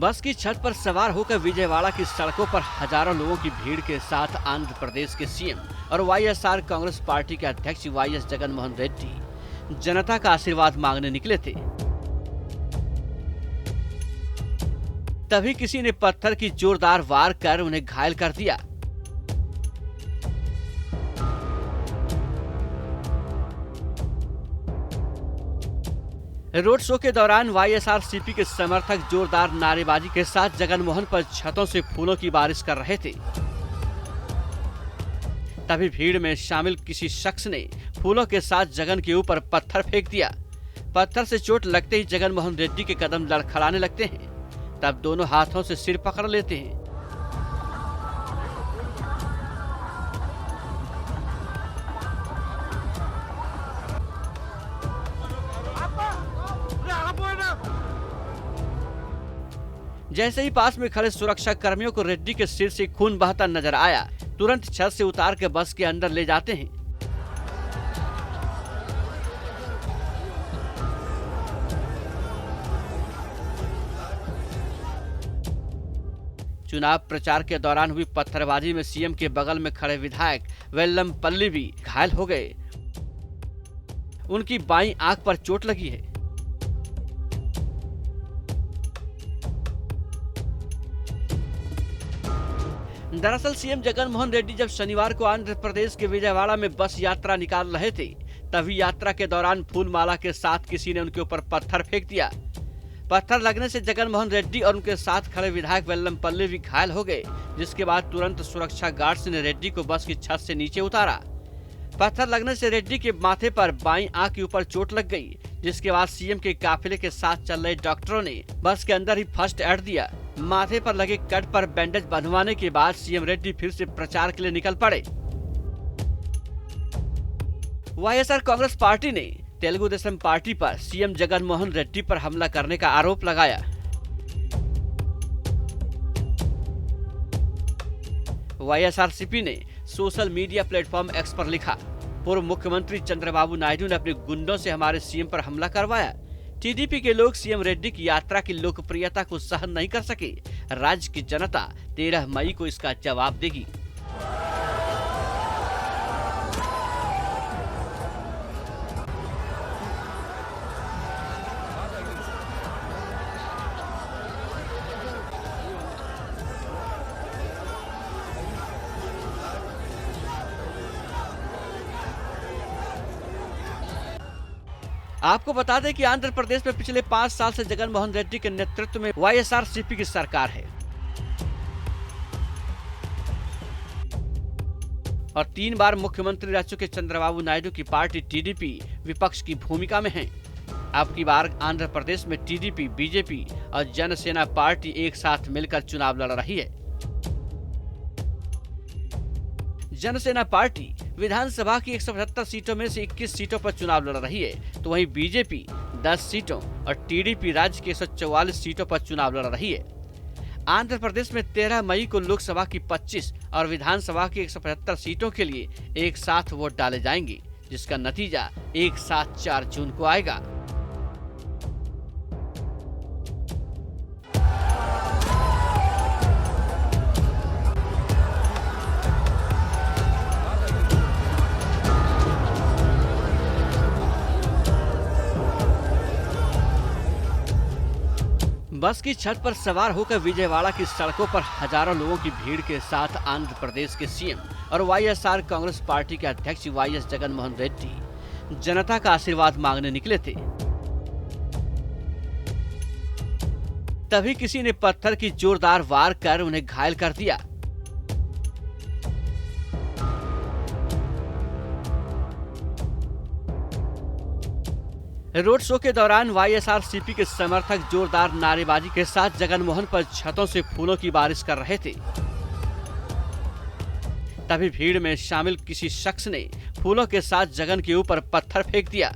बस की छत पर सवार होकर विजयवाड़ा की सड़कों पर हजारों लोगों की भीड़ के साथ आंध्र प्रदेश के सीएम और वाईएसआर कांग्रेस पार्टी के अध्यक्ष वाईएस जगनमोहन रेड्डी जनता का आशीर्वाद मांगने निकले थे। तभी किसी ने पत्थर की जोरदार वार कर उन्हें घायल कर दिया। रोड शो के दौरान वाईएसआरसीपी के समर्थक जोरदार नारेबाजी के साथ जगनमोहन पर छतों से फूलों की बारिश कर रहे थे। तभी भीड़ में शामिल किसी शख्स ने फूलों के साथ जगन के ऊपर पत्थर फेंक दिया। पत्थर से चोट लगते ही जगनमोहन रेड्डी के कदम लड़खड़ाने लगते हैं। तब दोनों हाथों से सिर पकड़ लेते हैं। जैसे ही पास में खड़े सुरक्षा कर्मियों को रेड्डी के सिर से खून बहता नजर आया, तुरंत छत से उतार के बस के अंदर ले जाते हैं। चुनाव प्रचार के दौरान हुई पत्थरबाजी में सीएम के बगल में खड़े विधायक वेल्लमपल्ली भी घायल हो गए। उनकी बाईं आंख पर चोट लगी है। दरअसल सीएम जगनमोहन रेड्डी जब शनिवार को आंध्र प्रदेश के विजयवाड़ा में बस यात्रा निकाल रहे थे, तभी यात्रा के दौरान फूलमाला के साथ किसी ने उनके ऊपर पत्थर फेंक दिया। पत्थर लगने से जगनमोहन रेड्डी और उनके साथ खड़े विधायक वेल्लमपल्ली भी घायल हो गए, जिसके बाद तुरंत सुरक्षा गार्ड्स ने रेड्डी को बस की छत से नीचे उतारा। पत्थर लगने से रेड्डी के माथे पर बाईं आंख के ऊपर चोट लग गई, जिसके बाद सीएम के काफिले के साथ चल रहे डॉक्टरों ने बस के अंदर ही फर्स्ट एड दिया। माथे पर लगे कट पर बैंडेज बंधवाने के बाद सीएम रेड्डी फिर से प्रचार के लिए निकल पड़े। वाईएसआर कांग्रेस पार्टी ने तेलुगु देशम पार्टी पर सीएम जगनमोहन रेड्डी पर हमला करने का आरोप लगाया। वाईएसआरसीपी ने सोशल मीडिया प्लेटफॉर्म एक्स पर लिखा, पूर्व मुख्यमंत्री चंद्रबाबू नायडू ने अपने गुंडों से हमारे सीएम पर हमला करवाया। टीडीपी के लोग सीएम रेड्डी की यात्रा की लोकप्रियता को सहन नहीं कर सके। राज्य की जनता 13 मई को इसका जवाब देगी। आपको बता दें कि आंध्र प्रदेश में पिछले 5 साल से जगनमोहन रेड्डी के नेतृत्व में वाईएसआरसीपी की सरकार है और 3 बार मुख्यमंत्री रह चुके चंद्रबाबू नायडू की पार्टी टीडीपी विपक्ष की भूमिका में है। अब की बार आंध्र प्रदेश में टीडीपी, बीजेपी और जनसेना पार्टी एक साथ मिलकर चुनाव लड़ रही है। जनसेना पार्टी विधानसभा की 175 सीटों में से 21 सीटों पर चुनाव लड़ रही है, तो वहीं बीजेपी 10 सीटों और टीडीपी राज्य के 144 सीटों पर चुनाव लड़ रही है। आंध्र प्रदेश में 13 मई को लोकसभा की 25 और विधानसभा की 175 सीटों के लिए एक साथ वोट डाले जाएंगे, जिसका नतीजा एक साथ 4 जून को आएगा। बस की छत पर सवार होकर विजयवाड़ा की सड़कों पर हजारों लोगों की भीड़ के साथ आंध्र प्रदेश के सीएम और वाईएसआर कांग्रेस पार्टी के अध्यक्ष वाईएस जगनमोहन रेड्डी जनता का आशीर्वाद मांगने निकले थे। तभी किसी ने पत्थर की जोरदार वार कर उन्हें घायल कर दिया। रोड शो के दौरान वाईएसआरसीपी के समर्थक जोरदार नारेबाजी के साथ जगनमोहन पर छतों से फूलों की बारिश कर रहे थे। तभी भीड़ में शामिल किसी शख्स ने फूलों के साथ जगन के ऊपर पत्थर फेंक दिया।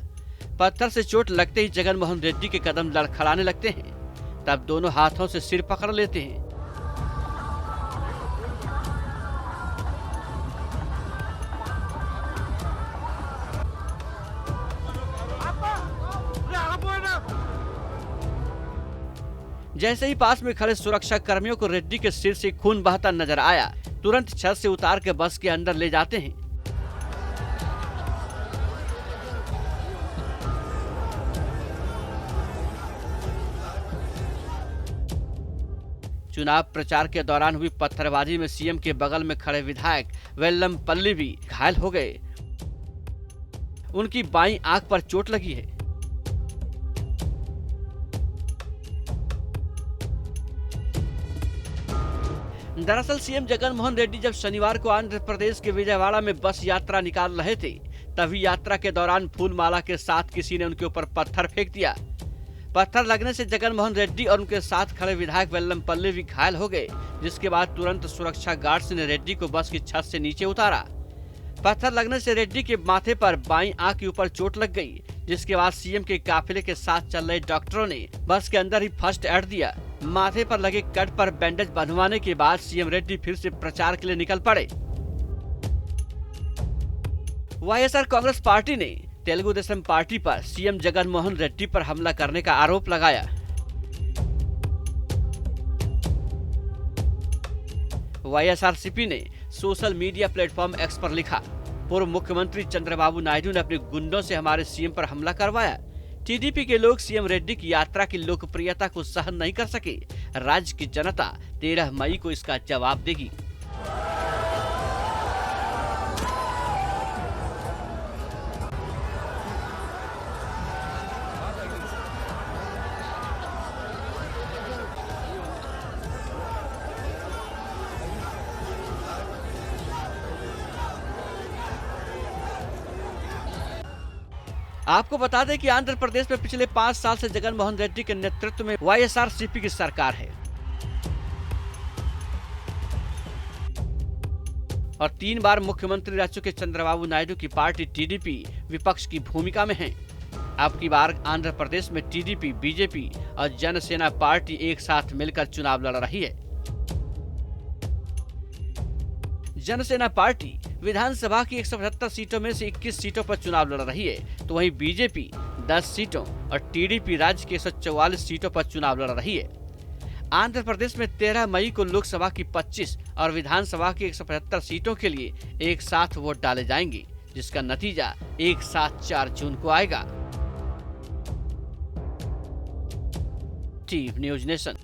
पत्थर से चोट लगते ही जगनमोहन रेड्डी के कदम लड़खड़ाने लगते हैं। तब दोनों हाथों से सिर पकड़ लेते हैं। जैसे ही पास में खड़े सुरक्षा कर्मियों को रेड्डी के सिर से खून बहता नजर आया, तुरंत छत से उतार के बस के अंदर ले जाते हैं। चुनाव प्रचार के दौरान हुई पत्थरबाजी में सीएम के बगल में खड़े विधायक वेल्लमपल्ली भी घायल हो गए। उनकी बाईं आंख पर चोट लगी है। दरअसल सीएम जगनमोहन रेड्डी जब शनिवार को आंध्र प्रदेश के विजयवाड़ा में बस यात्रा निकाल रहे थे, तभी यात्रा के दौरान फूलमाला के साथ किसी ने उनके ऊपर पत्थर फेंक दिया। पत्थर लगने से जगनमोहन रेड्डी और उनके साथ खड़े विधायक वेल्लमपल्ली भी घायल हो गए, जिसके बाद तुरंत सुरक्षा गार्ड्स ने रेड्डी को बस की छत से नीचे उतारा। पत्थर लगने से रेड्डी के माथे पर बाईं आंख के ऊपर चोट लग गई, जिसके बाद सीएम के काफिले के साथ चल रहे डॉक्टरों ने बस के अंदर ही फर्स्ट एड दिया। माथे पर लगे कट पर बैंडेज बंधवाने के बाद सीएम रेड्डी फिर से प्रचार के लिए निकल पड़े। वाईएसआर कांग्रेस पार्टी ने तेलुगु देशम पार्टी पर सीएम जगनमोहन रेड्डी पर हमला करने का आरोप लगाया। वाईएसआरसीपी ने सोशल मीडिया प्लेटफॉर्म एक्स पर लिखा, पूर्व मुख्यमंत्री चंद्रबाबू नायडू ने अपने गुंडों से हमारे सीएम पर हमला करवाया। टीडीपी के लोग सीएम रेड्डी की यात्रा की लोकप्रियता को सहन नहीं कर सके। राज्य की जनता 13 मई को इसका जवाब देगी। आपको बता दें कि आंध्र प्रदेश में पिछले 5 साल से जगनमोहन रेड्डी के नेतृत्व में वाईएसआरसीपी की सरकार है और 3 बार मुख्यमंत्री रह चुके चंद्रबाबू नायडू की पार्टी टीडीपी विपक्ष की भूमिका में है। अब की बार आंध्र प्रदेश में टीडीपी, बीजेपी और जनसेना पार्टी एक साथ मिलकर चुनाव लड़ रही है। जनसेना पार्टी विधानसभा की 175 सीटों में से 21 सीटों पर चुनाव लड़ रही है, तो वहीं बीजेपी 10 सीटों और टीडीपी राज्य की 144 सीटों पर चुनाव लड़ रही है। आंध्र प्रदेश में 13 मई को लोकसभा की 25 और विधानसभा की 175 सीटों के लिए एक साथ वोट डाले जाएंगे, जिसका नतीजा एक साथ 4 जून को आएगा। TV news nation.